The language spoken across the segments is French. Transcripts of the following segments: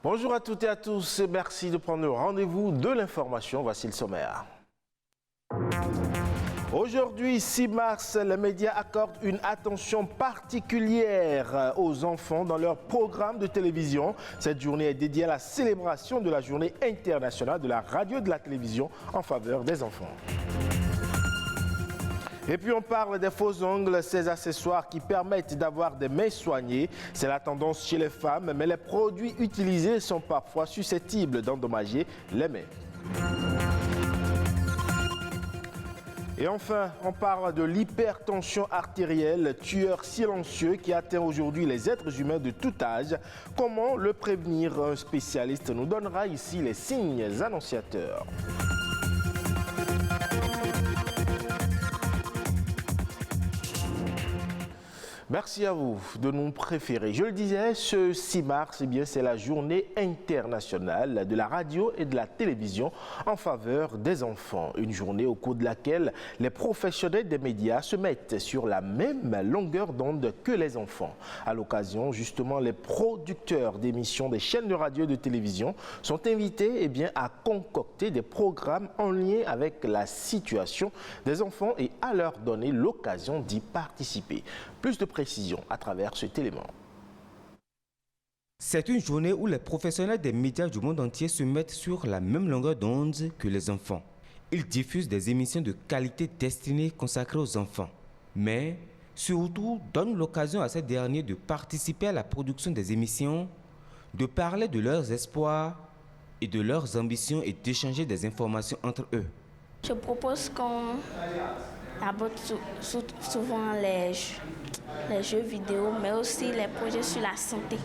Bonjour à toutes et à tous et merci de prendre le rendez-vous de l'information. Voici le sommaire. Aujourd'hui, 6 mars, les médias accordent une attention particulière aux enfants dans leur programme de télévision. Cette journée est dédiée à la célébration de la journée internationale de la radio et de la télévision en faveur des enfants. Et puis on parle des faux ongles, ces accessoires qui permettent d'avoir des mains soignées. C'est la tendance chez les femmes, mais les produits utilisés sont parfois susceptibles d'endommager les mains. Et enfin, on parle de l'hypertension artérielle, tueur silencieux qui atteint aujourd'hui les êtres humains de tout âge. Comment le prévenir? Un spécialiste nous donnera ici les signes annonciateurs. Merci à vous de nous préférer. Je le disais, ce 6 mars, c'est la journée internationale de la radio et de la télévision en faveur des enfants. Une journée au cours de laquelle les professionnels des médias se mettent sur la même longueur d'onde que les enfants. À l'occasion, justement, les producteurs d'émissions des chaînes de radio et de télévision sont invités à concocter des programmes en lien avec la situation des enfants et à leur donner l'occasion d'y participer. Plus de précision à travers cet élément. C'est une journée où les professionnels des médias du monde entier se mettent sur la même longueur d'onde que les enfants. Ils diffusent des émissions de qualité destinées consacrées aux enfants, mais surtout donnent l'occasion à ces derniers de participer à la production des émissions, de parler de leurs espoirs et de leurs ambitions et d'échanger des informations entre eux. Je propose qu'on aborde souvent les jeux vidéo, mais aussi les projets sur la santé.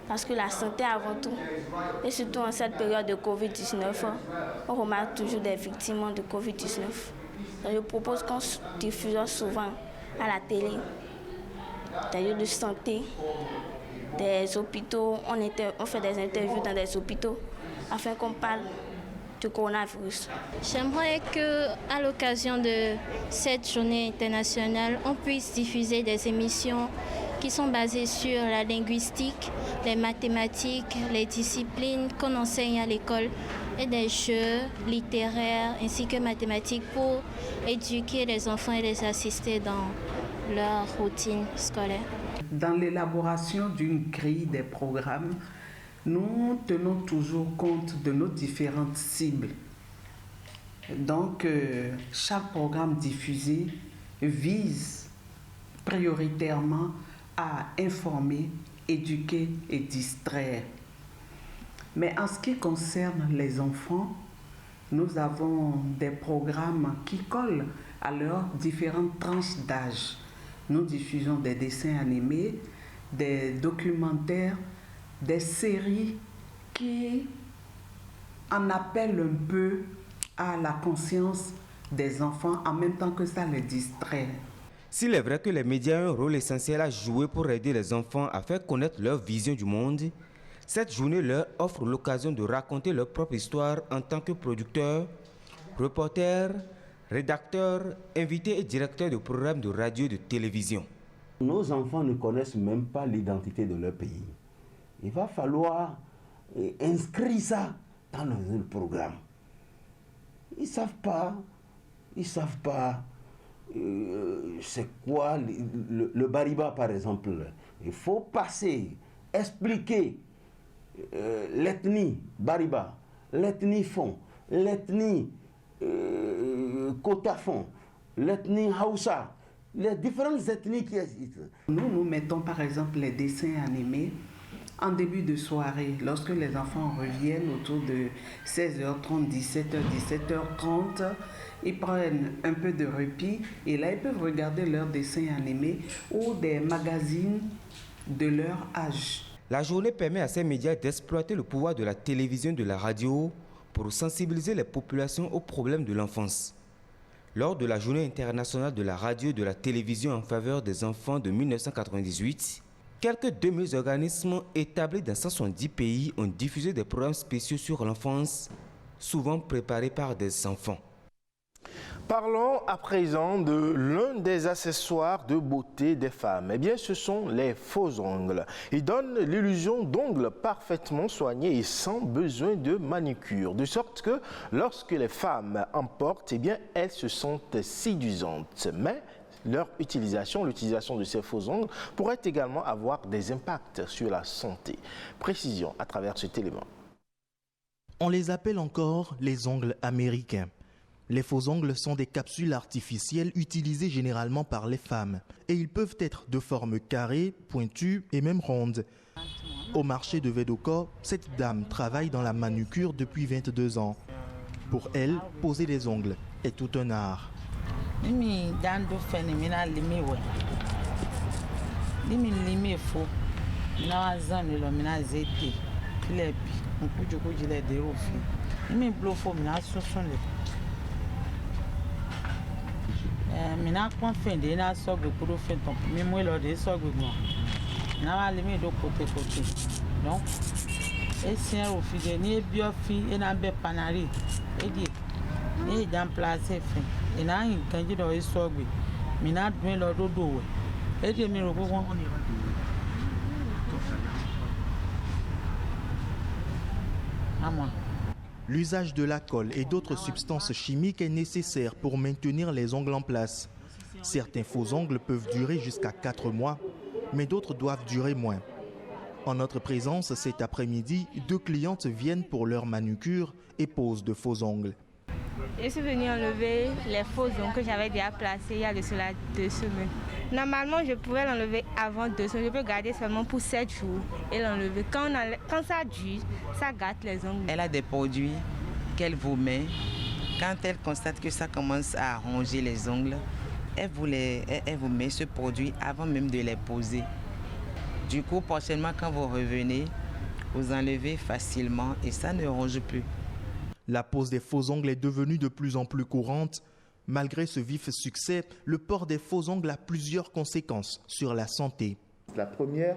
Parce que la santé avant tout, et surtout en cette période de Covid-19, on remarque toujours des victimes de Covid-19. Donc je propose qu'on diffuse souvent à la télé des lieux de santé, des hôpitaux. On fait des interviews dans des hôpitaux afin qu'on parle du coronavirus. J'aimerais qu'à l'occasion de cette journée internationale, on puisse diffuser des émissions qui sont basées sur la linguistique, les mathématiques, les disciplines qu'on enseigne à l'école et des jeux littéraires ainsi que mathématiques pour éduquer les enfants et les assister dans leur routine scolaire. Dans l'élaboration d'une grille des programmes, nous tenons toujours compte de nos différentes cibles. Donc, chaque programme diffusé vise prioritairement à informer, éduquer et distraire. Mais en ce qui concerne les enfants, nous avons des programmes qui collent à leurs différentes tranches d'âge. Nous diffusons des dessins animés, des documentaires, des séries qui en appellent un peu à la conscience des enfants en même temps que ça les distrait. S'il est vrai que les médias ont un rôle essentiel à jouer pour aider les enfants à faire connaître leur vision du monde, cette journée leur offre l'occasion de raconter leur propre histoire en tant que producteurs, reporters, rédacteurs, invités et directeurs de programmes de radio et de télévision. Nos enfants ne connaissent même pas l'identité de leur pays. Il va falloir inscrire ça dans le programme. Ils ne savent pas c'est quoi le bariba par exemple. Il faut passer, expliquer l'ethnie bariba, l'ethnie fon, l'ethnie kotafon, l'ethnie haoussa, les différentes ethnies qui existent. Nous mettons par exemple les dessins animés en début de soirée, lorsque les enfants reviennent autour de 16h30, 17h30, ils prennent un peu de répit et là ils peuvent regarder leurs dessins animés ou des magazines de leur âge. La journée permet à ces médias d'exploiter le pouvoir de la télévision et de la radio pour sensibiliser les populations aux problèmes de l'enfance. Lors de la journée internationale de la radio et de la télévision en faveur des enfants de 1998, quelques 2000 organismes établis dans 170 pays ont diffusé des programmes spéciaux sur l'enfance, souvent préparés par des enfants. Parlons à présent de l'un des accessoires de beauté des femmes. Eh bien, ce sont les faux ongles. Ils donnent l'illusion d'ongles parfaitement soignés et sans besoin de manucure. De sorte que lorsque les femmes en portent, eh bien, elles se sentent séduisantes. Mais l'utilisation de ces faux ongles pourrait également avoir des impacts sur la santé. Précision à travers cet élément. On les appelle encore les ongles américains. Les faux ongles sont des capsules artificielles utilisées généralement par les femmes et ils peuvent être de forme carrée, pointue et même ronde. Au marché de Védoko, cette dame travaille dans la manucure depuis 22 ans. Pour elle, poser les ongles est tout un art. Mina kwa fende na sogbe kudo fenton mi mo lo de sogbe mo na wa le mi do kote donc e sien o fi de ni bi o fi e na be panari e di ni dan place fe e na yin kan ji do e sogbe mi na dun lo do we e di mi ro gbogbo ama. L'usage de la colle et d'autres substances chimiques est nécessaire pour maintenir les ongles en place. Certains faux ongles peuvent durer jusqu'à 4 mois, mais d'autres doivent durer moins. En notre présence cet après-midi, 2 clientes viennent pour leur manucure et posent de faux ongles. Je suis venue enlever les faux ongles que j'avais déjà placés il y a de cela 2 semaines. Normalement, je pouvais l'enlever avant 2 semaines. Je peux garder seulement pour 7 jours et l'enlever. Quand ça dure, ça gâte les ongles. Elle a des produits qu'elle vous met. Quand elle constate que ça commence à ronger les ongles, elle vous met ce produit avant même de les poser. Du coup, prochainement, quand vous revenez, vous enlevez facilement et ça ne ronge plus. La pose des faux ongles est devenue de plus en plus courante. Malgré ce vif succès, le port des faux ongles a plusieurs conséquences sur la santé. La première,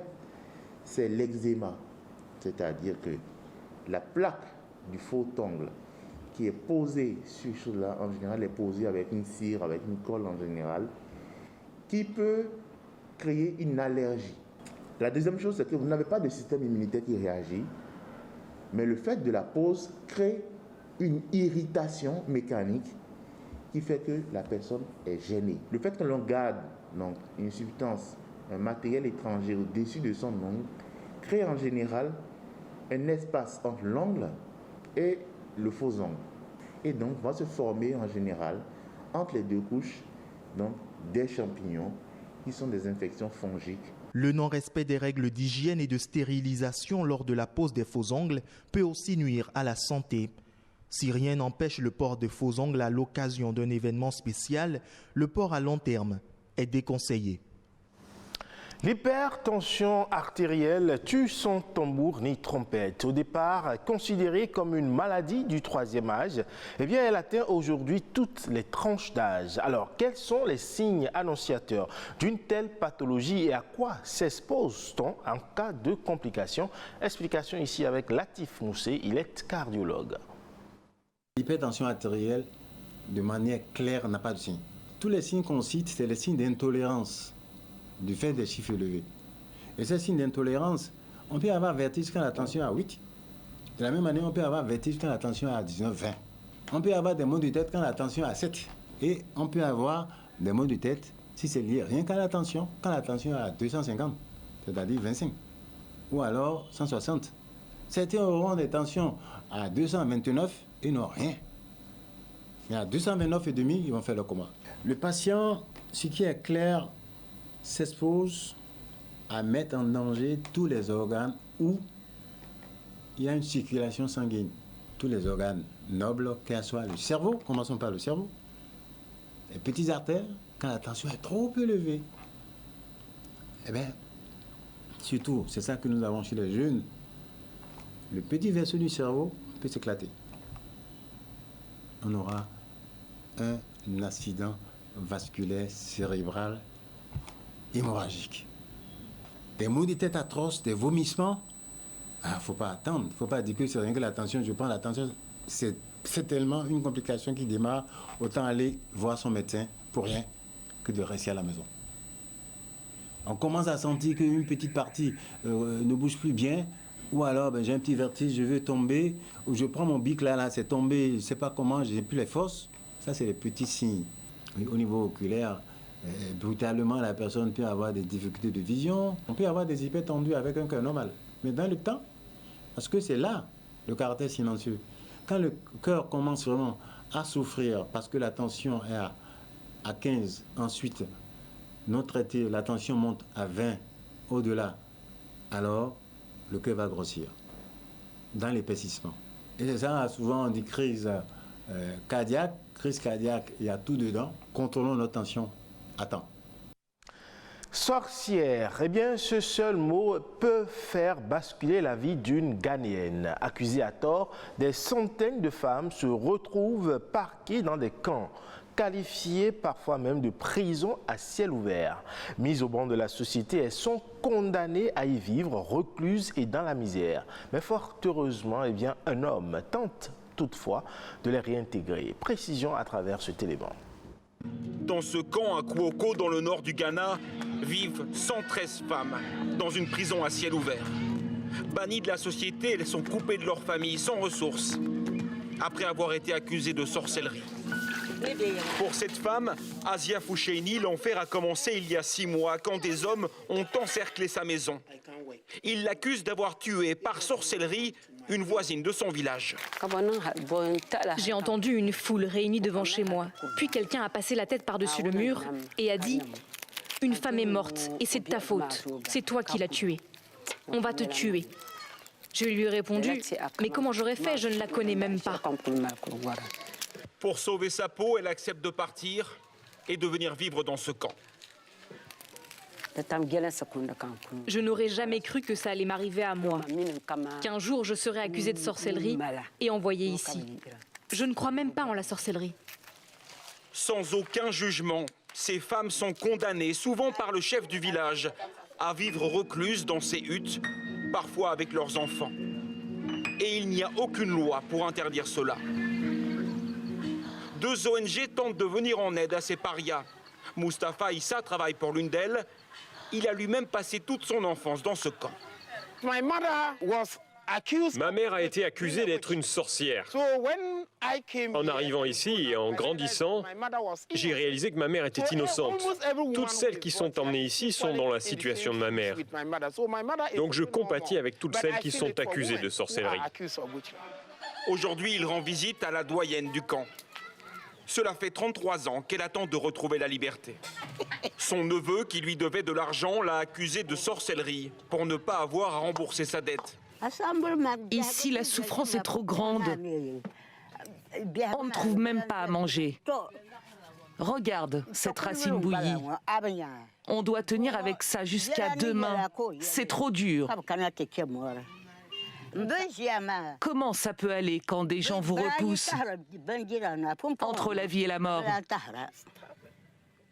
c'est l'eczéma, c'est-à-dire que la plaque du faux ongle qui est posée sur cela, en général, est posée avec une cire, avec une colle en général, qui peut créer une allergie. La deuxième chose, c'est que vous n'avez pas de système immunitaire qui réagit, mais le fait de la pose crée une irritation mécanique qui fait que la personne est gênée. Le fait que l'on garde donc, une substance, un matériel étranger au-dessus de son ongle, crée en général un espace entre l'ongle et le faux ongle. Et donc va se former en général entre les 2 couches donc, des champignons qui sont des infections fongiques. Le non-respect des règles d'hygiène et de stérilisation lors de la pose des faux ongles peut aussi nuire à la santé. Si rien n'empêche le port de faux ongles à l'occasion d'un événement spécial, le port à long terme est déconseillé. L'hypertension artérielle tue sans tambour ni trompette. Au départ considérée comme une maladie du 3e âge, eh bien, elle atteint aujourd'hui toutes les tranches d'âge. Alors, quels sont les signes annonciateurs d'une telle pathologie et à quoi s'expose-t-on en cas de complications? Explication ici avec Latif Moussé, il est cardiologue. L'hypertension artérielle, de manière claire, n'a pas de signe. Tous les signes qu'on cite, c'est les signes d'intolérance du fait des chiffres élevés. Et ces signes d'intolérance, on peut avoir vertige quand la tension est à 8. De la même manière, on peut avoir vertige quand la tension est à 19, 20. On peut avoir des maux de tête quand la tension est à 7. Et on peut avoir des maux de tête, si c'est lié rien qu'à la tension, quand la tension est à 250, c'est-à-dire 25. Ou alors 160. Certains auront des tensions à 229 et n'ont rien. Mais à 229,5, ils vont faire le coma. Le patient, ce qui est clair, s'expose à mettre en danger tous les organes où il y a une circulation sanguine. Tous les organes nobles, qu'elle soit le cerveau, commençons par le cerveau, les petites artères, quand la tension est trop élevée. Eh bien, surtout, c'est ça que nous avons chez les jeunes, le petit vaisseau du cerveau peut s'éclater. On aura un accident vasculaire cérébral hémorragique. Des maux de tête atroces, des vomissements faut pas attendre. Il ne faut pas dire que c'est rien que l'attention, je prends l'attention. C'est tellement une complication qui démarre. Autant aller voir son médecin pour rien que de rester à la maison. On commence à sentir qu'une petite partie ne bouge plus bien. Ou alors, j'ai un petit vertige, je veux tomber. Ou je prends mon bic, là c'est tombé, je ne sais pas comment, je n'ai plus les forces. Ça, c'est les petits signes. Au niveau oculaire, brutalement, la personne peut avoir des difficultés de vision. On peut avoir des hypertendus avec un cœur normal. Mais dans le temps, parce que c'est là le caractère silencieux. Quand le cœur commence vraiment à souffrir parce que la tension est à 15, ensuite, non traité, la tension monte à 20, au-delà, alors le cœur va grossir dans l'épaississement. Et c'est ça, souvent on dit crise cardiaque. Crise cardiaque, il y a tout dedans. Contrôlons notre tension à temps. Sorcière, eh bien ce seul mot peut faire basculer la vie d'une Ghanéenne. Accusée à tort, des centaines de femmes se retrouvent parquées dans des camps, qualifiées parfois même de prisons à ciel ouvert. Mises au banc de la société, elles sont condamnées à y vivre recluses et dans la misère. Mais fort heureusement, eh bien, un homme tente toutefois de les réintégrer. Précision à travers ce élément. Dans ce camp à Kouoko, dans le nord du Ghana, vivent 113 femmes dans une prison à ciel ouvert. Bannies de la société, elles sont coupées de leur famille, sans ressources, après avoir été accusées de sorcellerie. Pour cette femme, Asia Foucheini, l'enfer a commencé il y a 6 mois, quand des hommes ont encerclé sa maison. Ils l'accusent d'avoir tué par sorcellerie une voisine de son village. J'ai entendu une foule réunie devant chez moi. Puis quelqu'un a passé la tête par-dessus le mur et a dit « Une femme est morte et c'est de ta faute. C'est toi qui l'as tuée. On va te tuer. » Je lui ai répondu « Mais comment j'aurais fait? Je ne la connais même pas. » Pour sauver sa peau, elle accepte de partir et de venir vivre dans ce camp. Je n'aurais jamais cru que ça allait m'arriver à moi, qu'un jour je serais accusée de sorcellerie et envoyée ici. Je ne crois même pas en la sorcellerie. Sans aucun jugement, ces femmes sont condamnées, souvent par le chef du village, à vivre recluses dans ces huttes, parfois avec leurs enfants. Et il n'y a aucune loi pour interdire cela. 2 ONG tentent de venir en aide à ces parias. Mustapha Issa travaille pour l'une d'elles. Il a lui-même passé toute son enfance dans ce camp. Ma mère a été accusée d'être une sorcière. En arrivant ici et en grandissant, j'ai réalisé que ma mère était innocente. Toutes celles qui sont emmenées ici sont dans la situation de ma mère. Donc je compatis avec toutes celles qui sont accusées de sorcellerie. Aujourd'hui, il rend visite à la doyenne du camp. Cela fait 33 ans qu'elle attend de retrouver la liberté. Son neveu, qui lui devait de l'argent, l'a accusée de sorcellerie pour ne pas avoir à rembourser sa dette. Ici, la souffrance est trop grande. On ne trouve même pas à manger. Regarde cette racine bouillie. On doit tenir avec ça jusqu'à demain. C'est trop dur. Comment ça peut aller quand des gens vous repoussent entre la vie et la mort?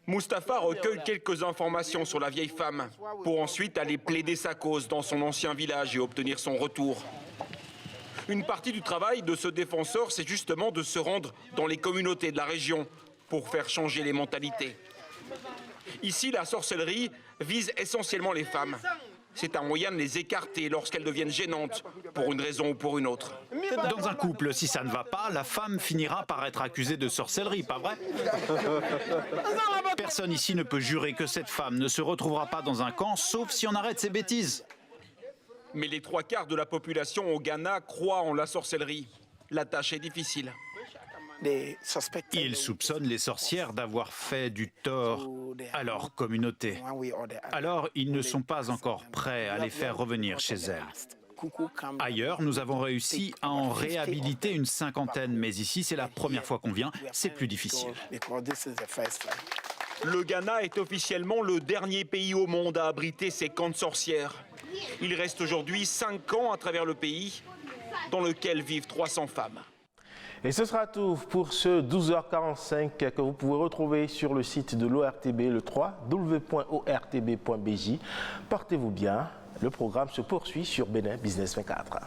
Mustapha recueille quelques informations sur la vieille femme pour ensuite aller plaider sa cause dans son ancien village et obtenir son retour. Une partie du travail de ce défenseur, c'est justement de se rendre dans les communautés de la région pour faire changer les mentalités. Ici, la sorcellerie vise essentiellement les femmes. C'est un moyen de les écarter lorsqu'elles deviennent gênantes, pour une raison ou pour une autre. Dans un couple, si ça ne va pas, la femme finira par être accusée de sorcellerie, pas vrai? Personne ici ne peut jurer que cette femme ne se retrouvera pas dans un camp, sauf si on arrête ses bêtises. Mais les 3/4 de la population au Ghana croient en la sorcellerie. La tâche est difficile. Ils soupçonnent les sorcières d'avoir fait du tort à leur communauté. Alors, ils ne sont pas encore prêts à les faire revenir chez elles. Ailleurs, nous avons réussi à en réhabiliter une 50aine, mais ici, c'est la première fois qu'on vient, c'est plus difficile. Le Ghana est officiellement le dernier pays au monde à abriter ces camps de sorcières. Il reste aujourd'hui 5 camps à travers le pays, dans lesquels vivent 300 femmes. Et ce sera tout pour ce 12h45 que vous pouvez retrouver sur le site de l'ORTB, le www.ortb.bj. Portez-vous bien Le programme se poursuit sur Bénin Business 24.